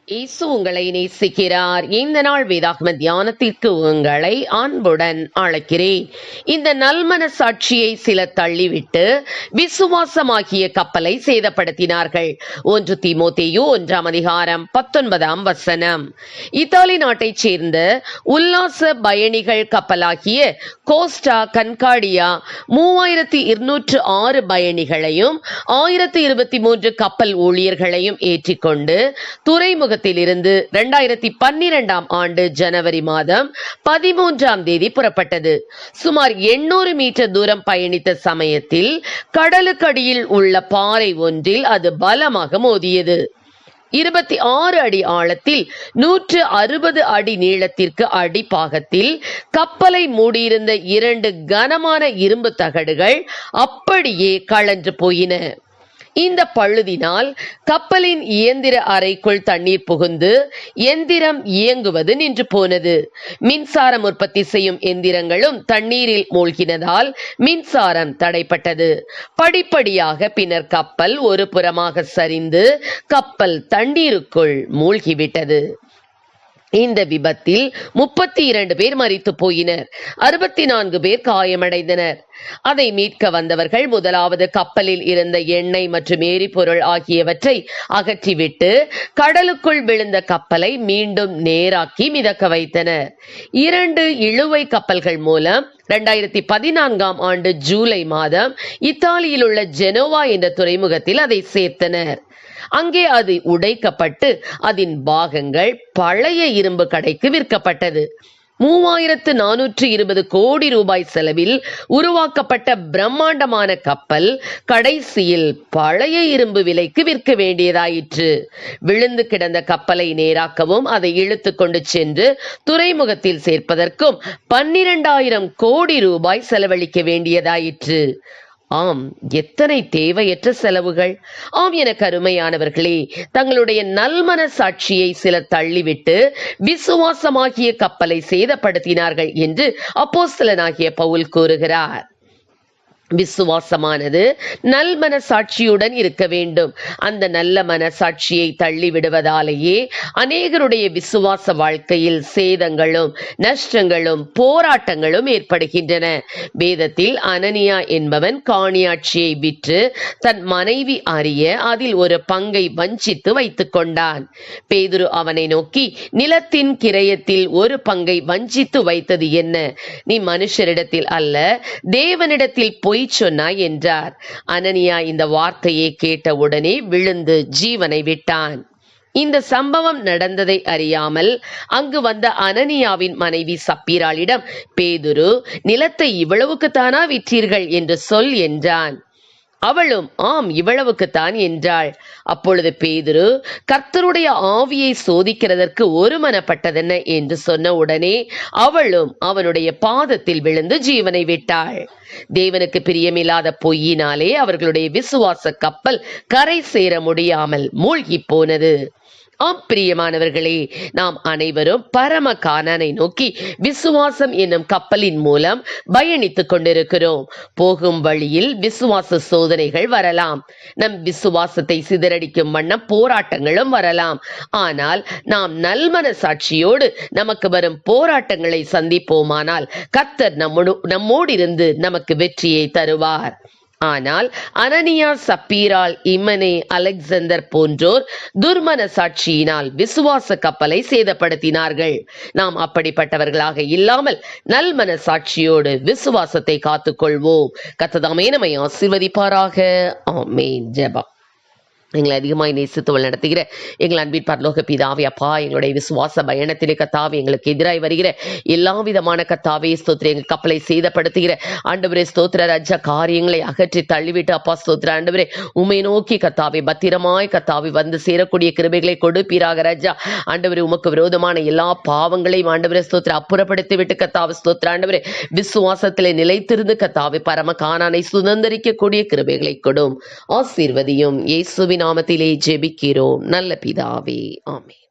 இயேசு உங்களை நேசிக்கிறார். இந்த நாள் வேதாகம தியானத்திற்கு உங்களை அன்புடன் அழைக்கிறேன். இந்த நல்மன சாட்சியை சிலர் தள்ளிவிட்டு விசுவாசமாகிய கப்பலை சேதப்படுத்தினார்கள். 1 தீமோத்தேயு 1:19 இத்தாலி நாட்டைச் சேர்ந்த உல்லாச பயணிகள் கப்பலாகிய கோஸ்டா கன்கார்டியா 3206 பயணிகளையும் 1023 கப்பல் ஊழியர்களையும் ஏற்றிக்கொண்டு துறைமுக இருந்து 2012 ஜனவரி மாதம் 13 புறப்பட்டது. சுமார் 800 மீட்டர் தூரம் பயணித்த சமயத்தில் கடலுக்கடியில் உள்ள பாறை ஒன்றில் அது பலமாக மோதியது. 26 அடி ஆழத்தில் 160 அடி நீளத்திற்கு அடிப்பாகத்தில் கப்பலை மூடியிருந்த 2 கனமான இரும்பு தகடுகள் அப்படியே கழன்று போயின. இந்த பழுதினால் கப்பலின் இயந்திர அறைக்குள் தண்ணீர் புகுந்து எந்திரம் இயங்குவது நின்று போனது. மின்சாரம் உற்பத்தி செய்யும் எந்திரங்களும் தண்ணீரில் மூழ்கினதால் மின்சாரம் தடைப்பட்டது. படிப்படியாக பின்னர் கப்பல் ஒரு புறமாக சரிந்து கப்பல் தண்ணீருக்குள் மூழ்கிவிட்டது. இந்த விபத்தில் 32 பேர் மரித்து போயினர். 64 பேர் காயமடைந்தனர். அதை மீட்க வந்தவர்கள் முதலாவது கப்பலில் இருந்த எண்ணெய் மற்றும் எரிபொருள் ஆகியவற்றை அகற்றிவிட்டு கடலுக்குள் விழுந்த கப்பலை மீண்டும் நேராக்கி மிதக்க வைத்தனர். 2 இழுவை கப்பல்கள் மூலம் 2014 ஜூலை மாதம் இத்தாலியில் உள்ள ஜெனோவா என்ற துறைமுகத்தில் அதை சேர்த்தனர். அங்கே அது உடைக்கப்பட்டு அதன் பாகங்கள் பழைய இரும்பு கடைக்கு விற்கப்பட்டது. 3420 கோடி ரூபாய் செலவில் உருவாக்கப்பட்ட பிரம்மாண்டமான கப்பல் கடைசியில் பழைய இரும்பு விலைக்கு விற்க வேண்டியதாயிற்று. விழுந்து கிடந்த கப்பலை நேராக்கவும் அதை இழுத்து கொண்டு சென்று துறைமுகத்தில் சேர்ப்பதற்கும் 12,000 கோடி ரூபாய் செலவழிக்க வேண்டியதாயிற்று. ஆம், எத்தனை தேவையற்ற செலவுகள்! ஆம், என கருமையானவர்களே, தங்களுடைய நல்மன சாட்சியை சிலர் தள்ளிவிட்டு விசுவாசமாகிய கப்பலை சேதப்படுத்தினார்கள் என்று அப்போஸ்தலனாகிய பவுல் கூறுகிறார். விசுவாசமானது நல் மனசாட்சியுடன் இருக்க வேண்டும். அந்த நல்ல மனசாட்சியை தள்ளிவிடுவதாலேயே அநேகருடைய விசுவாச வாழ்க்கையில் சேதங்களும் நஷ்டங்களும் போராட்டங்களும் ஏற்படுகின்றன. வேதத்தில் அனனியா என்பவன் காணியாட்சியை விற்று தன் மனைவி அறிய அதில் ஒரு பங்கை வஞ்சித்து வைத்துக் கொண்டான். பேதுரு அவனை நோக்கி, நிலத்தின் கிரயத்தில் ஒரு பங்கை வஞ்சித்து வைத்தது என்ன? நீ மனுஷரிடத்தில் அல்ல தேவனிடத்தில் பொய் சொன்னாய் என்றார். அனனியா இந்த வார்த்தையை கேட்டவுடனே விழுந்து ஜீவனை விட்டான். இந்த சம்பவம் நடந்ததை அறியாமல் அங்கு வந்த அனனியாவின் மனைவி சப்பீராளிடம், பேதுரு, நிலத்தை இவ்வளவுக்குத்தானா விற்றீர்கள் என்று சொல் என்றான். அவளும் ஆம், இவ்வளவுக்குத்தான் என்றாள். அப்பொழுது பேதுரு, கர்த்தருடைய ஆவியை சோதிக்கிறதற்கு ஒருமனப்பட்டதென்ன என்று சொன்ன உடனே அவளும் அவனுடைய பாதத்தில் விழுந்து ஜீவனை விட்டாள். தேவனுக்கு பிரியமில்லாத பொய்யினாலே அவர்களுடைய விசுவாச கப்பல் கரை சேர முடியாமல் மூழ்கி போனது. பிரியமானவர்களே, நாம் அனைவரும் பரம கானானை நோக்கி விசுவாசம் என்னும் கப்பலின் மூலம் பயணித்துக் கொண்டிருக்கிறோம். போகும் வழியில் விசுவாச சோதனைகள் வரலாம். நம் விசுவாசத்தை சிதறடிக்கும் வண்ணம் போராட்டங்களும் வரலாம். ஆனால் நாம் நல்மன சாட்சியோடு நமக்கு வரும் போராட்டங்களை சந்திப்போமானால் கர்த்தர் நம்மோடு இருந்து நமக்கு வெற்றியை தருவார். ஆனால் அனனியா, சப்பீரால், இமனே, அலெக்சாந்தர் போன்றோர் துர்மன சாட்சியினால் விசுவாச கப்பலை சேதப்படுத்தினார்கள். நாம் அப்படிப்பட்டவர்களாக இல்லாமல் நல்மன சாட்சியோடு விசுவாசத்தை காத்துக்கொள்வோம். கர்த்தர் நம்மை ஆசீர்வதிப்பாராக. ஆமென். ஜெபம். எங்களை அதிகமாய் நேசித்து நடத்துகிற எங்கள் அன்பின் பரலோக பிதாவே, அப்பா, எங்களுடைய விசுவாச பயணத்திலே கத்தாவே எங்களுக்கு எதிராய் வருகிற எல்லா விதமான கத்தாவே ஸ்தோத்திர, எங்கள் கப்பலை சேதப்படுத்துகிற ஆண்டவரே ஸ்தோத்திர ராஜா, காரியங்களை அகற்றி தள்ளிவிட்டு அப்பா ஸ்தோத்திர ஆண்டவரே, உம்மை நோக்கி கத்தாவே பத்திரமாய் கத்தாவே வந்து சேரக்கூடிய கிருபைகளை கொடுப்பீராக ராஜா. ஆண்டவரே, உமக்கு விரோதமான எல்லா பாவங்களையும் ஆண்டவரே ஸ்தோத்திர அப்புறப்படுத்தி விட்டு கத்தாவே ஸ்தோத்திர ஆண்டவரே, விசுவாசத்திலே நிலைத்திருந்து கத்தாவே பரம கானானை சுதந்திரிக்கக்கூடிய கிருபைகளை கொடும். ஆசீர்வதியும். இயேசுவின் நாமத்திலே ஜெபிக்கிறோம் நல்ல பிதாவே. ஆமென்.